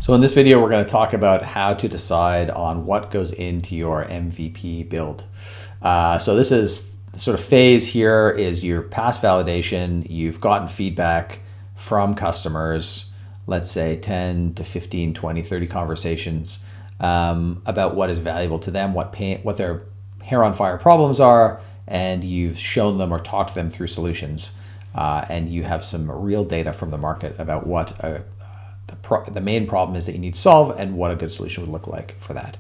So in this video, we're going to talk about how to decide on what goes into your MVP build. So this is sort of phase here is your past validation. You've gotten feedback from customers, let's say 10 to 15, 20, 30 conversations about what is valuable to them, what their hair on fire problems are, and you've shown them or talked to them through solutions. And you have some real data from the market about what the main problem is that you need to solve and what a good solution would look like for that.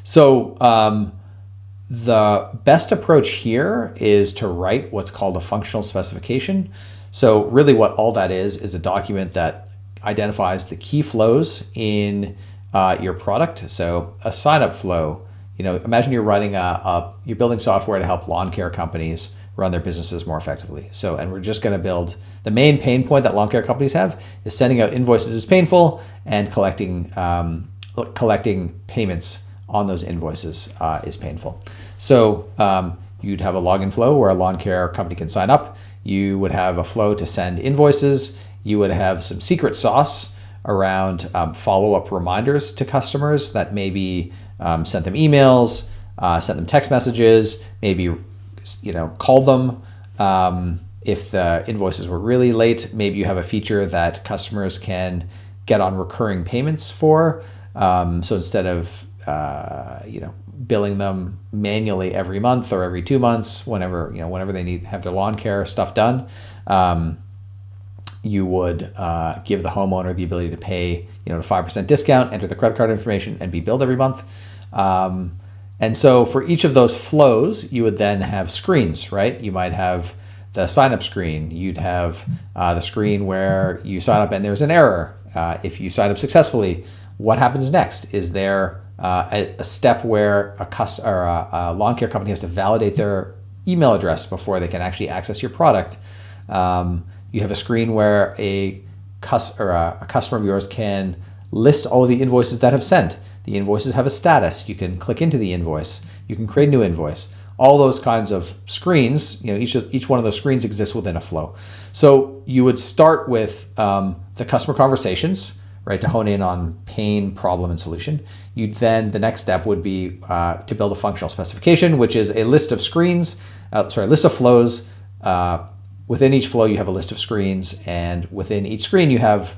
So the best approach here is to write what's called a functional specification. So really what all that is a document that identifies the key flows in your product. So a sign-up flow, imagine you're running you're building software to help lawn care companies run their businesses more effectively. So, and we're just going to build the main pain point that lawn care companies have is sending out invoices is painful, and collecting payments on those invoices is painful. So you'd have a login flow where a lawn care company can sign up. You would have a flow to send invoices. You would have some secret sauce around follow-up reminders to customers that maybe sent them emails, sent them text messages, maybe called them if the invoices were really late. Maybe you have a feature that customers can get on recurring payments for. So instead of billing them manually every month or every 2 months, whenever they have their lawn care stuff done, you would give the homeowner the ability to pay a 5% discount, enter the credit card information, and be billed every month. And so for each of those flows, you would then have screens, right? You might have the sign up screen. You'd have the screen where you sign up and there's an error. If you sign up successfully, what happens next? Is there a step where a lawn care company has to validate their email address before they can actually access your product? You have a screen where a customer of yours can list all of the invoices that have sent. The invoices have a status. You can click into the invoice. You can create a new invoice. All those kinds of screens, each one of those screens exists within a flow. So you would start with the customer conversations, right, to hone in on pain, problem, and solution. The next step would be to build a functional specification, which is a list of screens, a list of flows. Within each flow, you have a list of screens, and within each screen, you have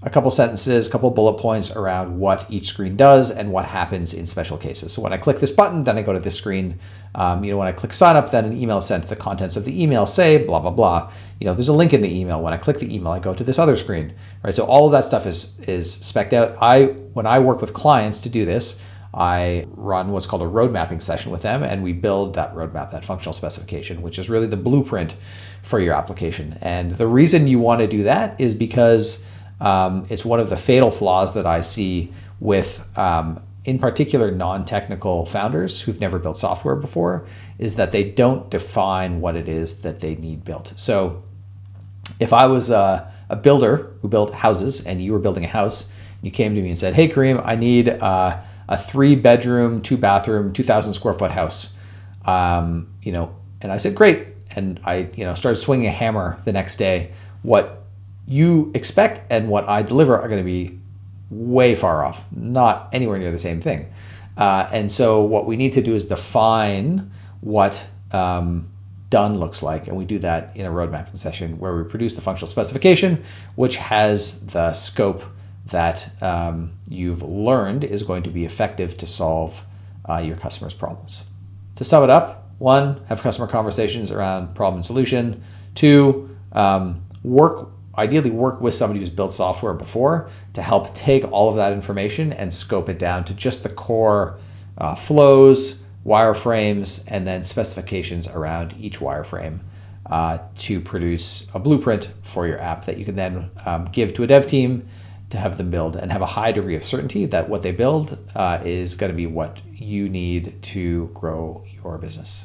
a couple sentences, a couple bullet points around what each screen does and what happens in special cases. So when I click this button, then I go to this screen. When I click sign up, then an email is sent. The contents of the email say blah, blah, blah. There's a link in the email. When I click the email, I go to this other screen, right? So all of that stuff is spec'd out. When I work with clients to do this, I run what's called a road mapping session with them, and we build that roadmap, that functional specification, which is really the blueprint for your application. And the reason you want to do that is because it's one of the fatal flaws that I see with, in particular, non-technical founders who've never built software before, is that they don't define what it is that they need built. So if I was a builder who built houses and you were building a house, you came to me and said, "Hey, Kareem, I need a 3-bedroom, 2-bathroom, 2,000 square foot house." And I said, "Great." And I, started swinging a hammer the next day. What you expect and what I deliver are going to be way far off, not anywhere near the same thing. And so what we need to do is define what done looks like. And we do that in a road mapping session where we produce the functional specification, which has the scope that you've learned is going to be effective to solve your customers' problems. To sum it up, 1, have customer conversations around problem and solution. 2, ideally work with somebody who's built software before to help take all of that information and scope it down to just the core flows, wireframes, and then specifications around each wireframe to produce a blueprint for your app that you can then give to a dev team to have them build, and have a high degree of certainty that what they build is going to be what you need to grow your business.